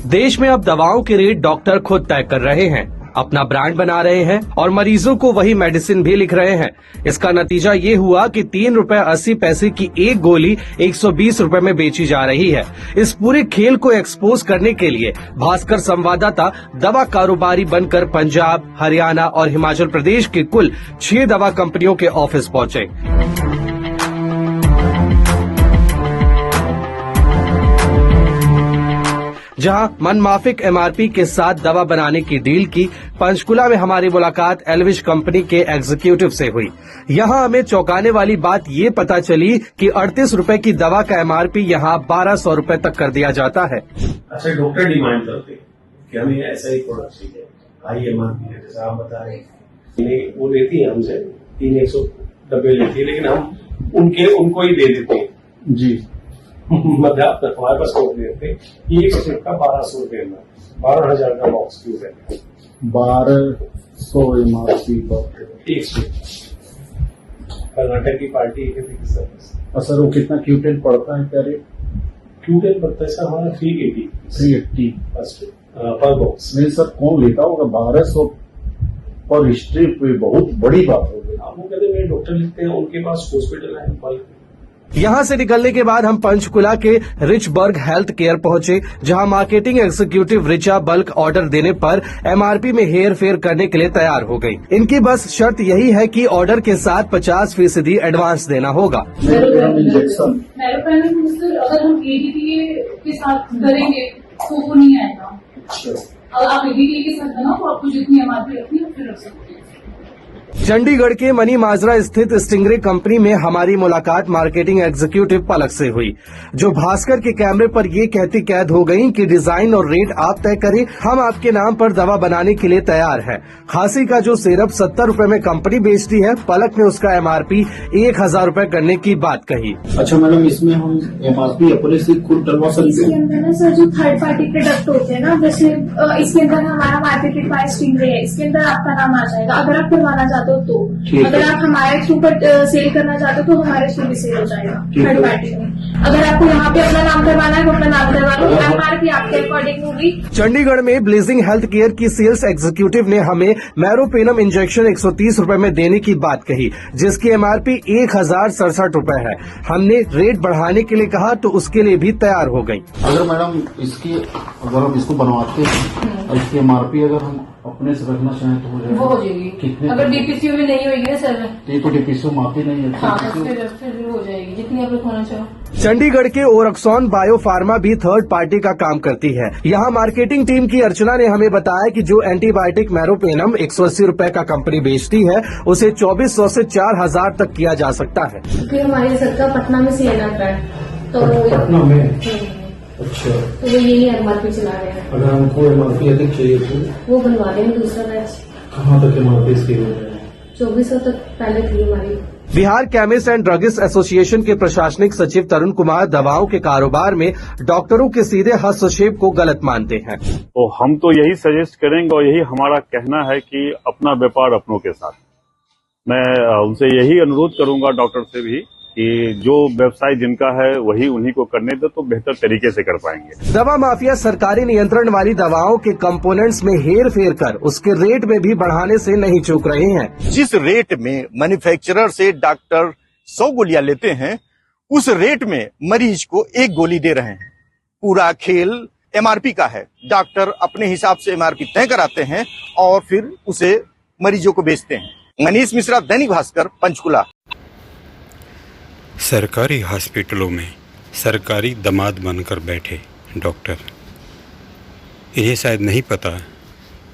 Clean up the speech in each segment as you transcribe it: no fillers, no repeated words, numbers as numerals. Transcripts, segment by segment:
देश में अब दवाओं के रेट डॉक्टर खुद तय कर रहे हैं, अपना ब्रांड बना रहे हैं और मरीजों को वही मेडिसिन भी लिख रहे हैं। इसका नतीजा ये हुआ कि 3 रुपए 80 पैसे की एक गोली 120 रुपए में बेची जा रही है। इस पूरे खेल को एक्सपोज करने के लिए भास्कर संवाददाता दवा कारोबारी बनकर पंजाब, हरियाणा और हिमाचल प्रदेश के कुल 6 दवा कंपनियों के ऑफिस पहुंचे। जहां मनमाफिक एमआरपी के साथ दवा बनाने की डील की, पंचकुला में हमारी मुलाकात एल्विश कंपनी के एग्जीक्यूटिव से हुई। यहां हमें चौंकाने वाली बात ये पता चली कि 38 रुपए की दवा का एमआरपी यहां 1200 रुपए तक कर दिया जाता है। अच्छा, डॉक्टर डिमांड करते हैं कि हमें ऐसा ही प्रोडक्ट चाहिए, हाई एमआरपी है, जैसा आप बता रहे हैं। वो लेती है हमसे 300 डब्बे लेती है, लेकिन हम उनको ही दे देते हैं जी। मतलब हमारे पास स्टॉक देते हैं, एक स्ट्रिप का 1200 रुपये में 12,000 का बॉक्स क्यों है, 1200 एमआरपी एक स्ट्रिप। कर्नाटक की पार्टी है सर, वो कितना क्यूटेल पड़ता है, क्या रेट क्यूटेल पड़ता है सर हमारा 380 पर बॉक्स। नहीं सर, कौन लेता होगा 1200 पर स्ट्रिप? बहुत बड़ी बात हो गई। वो कहते हैं मेरे डॉक्टर लिखते हैं, उनके पास हॉस्पिटल है बल्क। यहां से निकलने के बाद हम पंचकुला के रिचबर्ग हेल्थ केयर पहुंचे, जहां marketing executive Richa bulk order देने पर एमआरपी में हेर फेर करने के लिए तैयार हो गई। इनकी बस शर्त यही है कि ऑर्डर के साथ 50% एडवांस देना होगा। अगर हम ADTA के साथ करेंगे तो वो नहीं आएगा। अगर आप ADTA के साथ बनाओ तो आपको जितनी एमआरपी रखनी है फिर रख सकते हैं। चंडीगढ़ के मनी माजरा स्थित स्टिंगरे कंपनी में हमारी मुलाकात मार्केटिंग एग्जीक्यूटिव पलक से हुई, जो भास्कर के कैमरे पर ये कहती कैद हो गयी कि डिजाइन और रेट आप तय करें, हम आपके नाम पर दवा बनाने के लिए तैयार है। खांसी का जो सिरप 70 रुपए में कंपनी बेचती है, पलक ने उसका एमआरपी 1000 रुपए करने की बात कही। अच्छा मैडम, इसमें हम एमआरपी अपने से खुद डलवा सकते हैं? सर, जो थर्ड पार्टी प्रोडक्ट होते हैं ना, जैसे इसके अंदर हमारा मार्केटेड बाय स्टिंगरे है, इसके अंदर आपका नाम आ जाएगा। अगर आप करवाना चाहते हो तो, अगर आप हमारे थ्रू पर सेल करना चाहते हो तो हमारे थ्रू भी सेल हो जाएगा थर्ड पार्टी में। अगर आपको यहाँ पे अपना नाम करवाना है तो अपना नाम करवा लो, एमआरपी आपके अकॉर्डिंग होगी। चंडीगढ़ में ब्लेजिंग हेल्थ केयर की सेल्स एग्जीक्यूटिव ने हमें मैरोपेनम इंजेक्शन 130 रुपए में देने की बात कही, जिसकी एमआरपी 1067 रुपए है। हमने रेट बढ़ाने के लिए कहा तो उसके लिए भी तैयार हो गयी। अगर मैडम अगर हम इसको बनवाते हैं और इसकी एमआरपी अगर हम अपने से रखना चाहें तो हो जाएगा? वो हो जाएगी। कितने? अगर डीपीसीओ में नहीं होगी ना सर, तो डीपीसीओ में आती नहीं है। हाँ, फिर हो जाएगी जितनी आप रखवाना चाहो। चंडीगढ़ के ओरक्सॉन बायो फार्मा भी थर्ड पार्टी का काम करती है। यहाँ मार्केटिंग टीम की अर्चना ने हमें बताया कि जो एंटीबायोटिक मैरोपेनम 180 रुपए का कंपनी बेचती है, उसे 2400 से 4000 तक किया जा सकता है। फिर हमारे सर का पटना में सेल आता है, तो पटना में अच्छा, तो वो यही एमआरपी चला रहे हैं। अगर हमको एमआरपी अधिक चाहिए तो वो बनवा देंगे दूसरा बैच। कहाँ तक एमआरपी इसकी हो जाए? 2400 तक पहले थी हमारी। Bihar chemist and druggist association के प्रशासनिक सचिव तरुण कुमार दवाओं के कारोबार में डॉक्टरों के सीधे हस्तक्षेप को गलत मानते हैं। तो हम तो यही सजेस्ट करेंगे और यही हमारा कहना है कि अपना व्यापार अपनों के साथ। मैं उनसे यही अनुरोध करूंगा डॉक्टर से भी कि जो व्यवसाय जिनका है वही उन्हीं को करने दे तो बेहतर तरीके से कर पाएंगे। दवा माफिया सरकारी नियंत्रण वाली दवाओं के कंपोनेंट्स में हेर फेर कर उसके रेट में भी बढ़ाने से नहीं चूक रहे हैं। जिस रेट में मैन्युफैक्चरर से डॉक्टर 100 गोलियां लेते हैं, उस रेट में मरीज को 1 गोली दे रहे हैं। पूरा खेल एमआरपी का है। डॉक्टर अपने हिसाब से एमआरपी तय कराते हैं और फिर उसे मरीजों को बेचते हैं। मनीष मिश्रा, दैनिक भास्कर, पंचकुला। सरकारी हॉस्पिटलों में सरकारी दामाद बनकर बैठे डॉक्टर, इन्हें शायद नहीं पता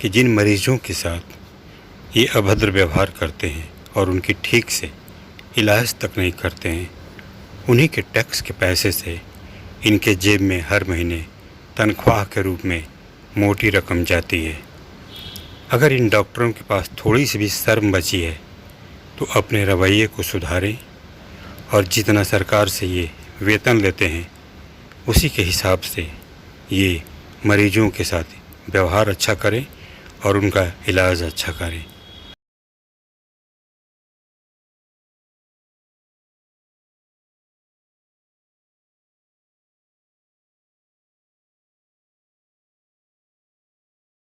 कि जिन मरीजों के साथ ये अभद्र व्यवहार करते हैं और उनकी ठीक से इलाज तक नहीं करते हैं, उन्हीं के टैक्स के पैसे से इनके जेब में हर महीने तनख्वाह के रूप में मोटी रकम जाती है। अगर इन डॉक्टरों के पास थोड़ी सी भी शर्म बची है तो अपने रवैये को सुधारें और जितना सरकार से ये वेतन लेते हैं उसी के हिसाब से ये मरीजों के साथ व्यवहार अच्छा करें और उनका इलाज अच्छा करें।